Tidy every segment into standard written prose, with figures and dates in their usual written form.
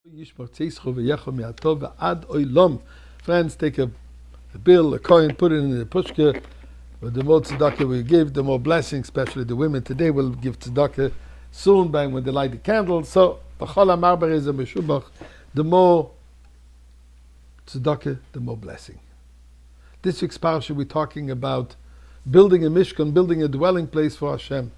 Friends, take a bill, a coin, put it in the pushka. But the more tzedakah we give, the more blessings, especially the women today will give tzedakah soon by when they light the candles. So, the more tzedakah, the more blessing. This week's parsha we're talking about building a mishkan, building a dwelling place for Hashem.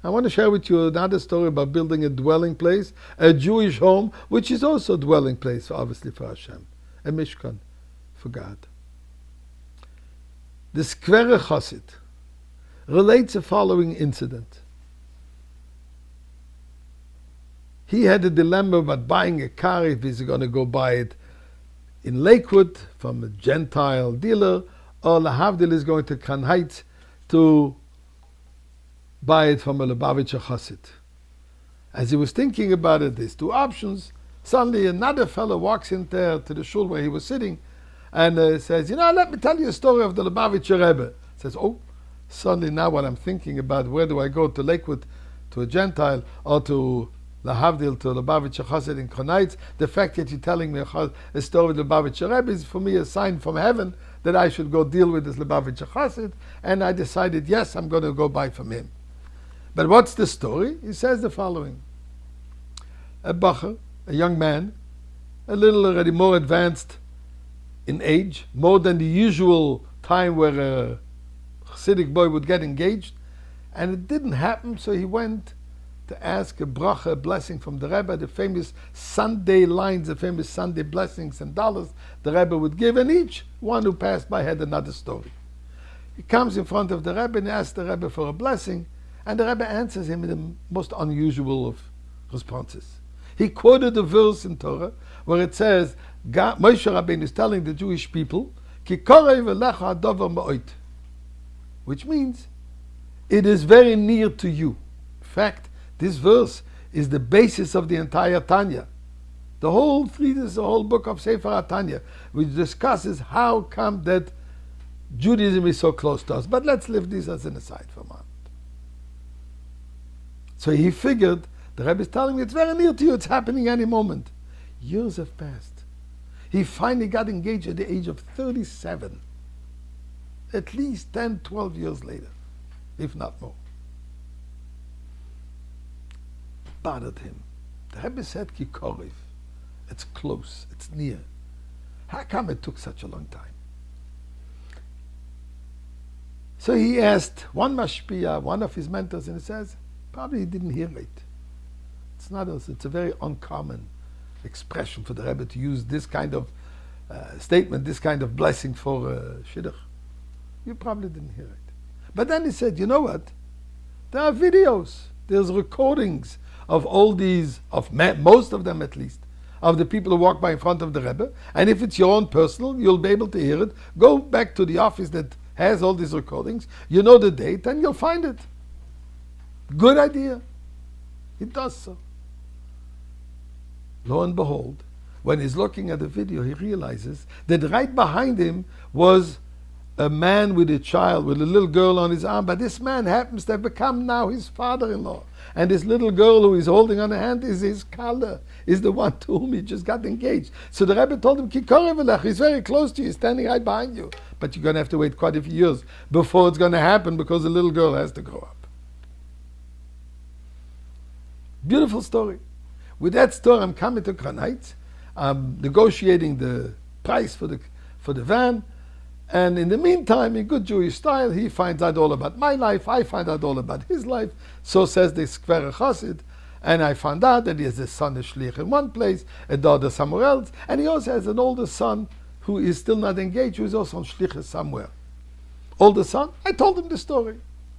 I want to share with you another story about building a dwelling place, a Jewish home, which is also a dwelling place, obviously, for Hashem. A mishkan for God. The Skvere Chassid relates the following incident. He had a dilemma about buying a car, if he's going to go buy it in Lakewood from a Gentile dealer, or Lahavdil is going to Khan Heights to buy it from a Lubavitcher Chassid. As he was thinking about it, these two options, suddenly another fellow walks in there to the shul where he was sitting and says, let me tell you a story of the Lubavitcher Rebbe. Says, suddenly now what I'm thinking about, where do I go, to Lakewood, to a Gentile, or to Lahavdil, to Lubavitcher Chassid in Khan Heights? The fact that you're telling me a story of the Lubavitcher Rebbe is for me a sign from heaven that I should go deal with this Lubavitcher Chassid, and I decided, yes, I'm going to go buy from him. But what's the story? He says the following. A bacher, a young man, a little already more advanced in age, more than the usual time where a Hasidic boy would get engaged, and it didn't happen, so he went to ask a bracha, a blessing from the Rebbe, the famous Sunday lines, the famous Sunday blessings and dollars the Rebbe would give, and each one who passed by had another story. He comes in front of the Rebbe and asks the Rebbe for a blessing, and the Rebbe answers him in the most unusual of responses. He quoted a verse in Torah where it says, Moshe Rabbeinu is telling the Jewish people, Ki korei v'lecha hadover ma'ot, which means, it is very near to you. In fact, this verse is the basis of the entire Tanya. The whole treatise, the whole book of Sefer HaTanya, which discusses how come that Judaism is so close to us. But let's leave this as an aside for a moment. So he figured, the Rebbe is telling me, it's very near to you, it's happening any moment. Years have passed. He finally got engaged at the age of 37. At least 10, 12 years later, if not more. Bothered him. The Rebbe said, Ki korev. It's close, it's near. How come it took such a long time? So he asked one mashpia, one of his mentors, and he says, probably he didn't hear it. It's a very uncommon expression for the Rebbe to use this kind of statement, this kind of blessing for shidduch. You probably didn't hear it. But then he said, you know what? There are videos, there's recordings of all these, most of them at least, of the people who walk by in front of the Rebbe. And if it's your own personal, you'll be able to hear it. Go back to the office that has all these recordings. You know the date, and you'll find it. Good idea. He does so. Lo and behold, when he's looking at the video, he realizes that right behind him was a man with a child, with a little girl on his arm, but this man happens to have become now his father-in-law. And this little girl who he's holding on the hand is his kala, is the one to whom he just got engaged. So the Rebbe told him, Ki korev v'lech, he's very close to you, he's standing right behind you. But you're going to have to wait quite a few years before it's going to happen, because the little girl has to grow up. Beautiful story. With that story, I'm coming to Khan Heights. I'm negotiating the price for the van. And in the meantime, in good Jewish style, he finds out all about my life. I find out all about his life. So says the Skvere Chassid. And I found out that he has a son, a shlich in one place, a daughter somewhere else. And he also has an older son who is still not engaged, who is also on shlichus somewhere. Older son, I told him the story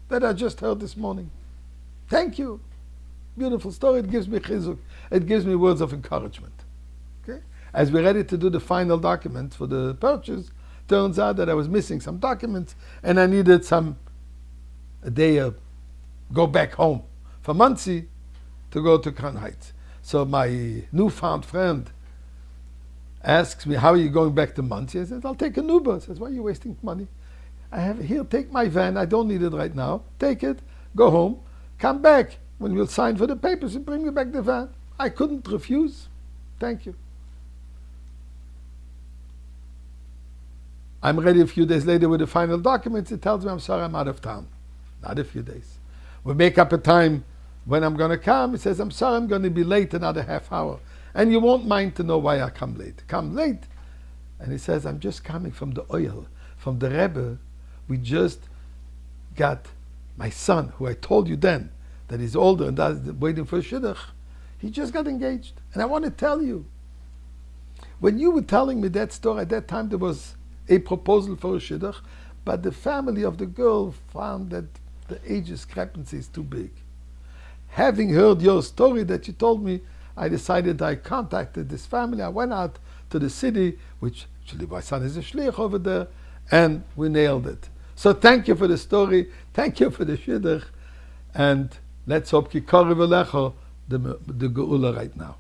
that I just heard this morning. Thank you. Beautiful story. It gives me chizuk. It gives me words of encouragement. Okay? As we're ready to do the final document for the purchase, turns out that I was missing some documents and I needed a day go back home from Monsey to go to Khan Heights. So my newfound friend asks me, how are you going back to Monsey? I said, I'll take an Uber. He says, why are you wasting money? I have here, take my van. I don't need it right now. Take it, go home, come back. When we'll sign for the papers and bring me back the van. I couldn't refuse. Thank you. I'm ready a few days later with the final documents. He tells me, I'm sorry, I'm out of town. Not a few days. We make up a time when I'm going to come. He says, I'm sorry, I'm going to be late another half hour. And you won't mind to know why I come late. Come late. And he says, I'm just coming from the oil, from the Rebbe. We just got my son, who I told you then, that he's older and that's waiting for a shidduch. He just got engaged. And I want to tell you, when you were telling me that story, at that time there was a proposal for a shidduch, but the family of the girl found that the age discrepancy is too big. Having heard your story that you told me, I decided I contacted this family. I went out to the city, which actually my son is a shliach over there, and we nailed it. So thank you for the story. Thank you for the shidduch. And let's hope ki korev elecho the geula right now.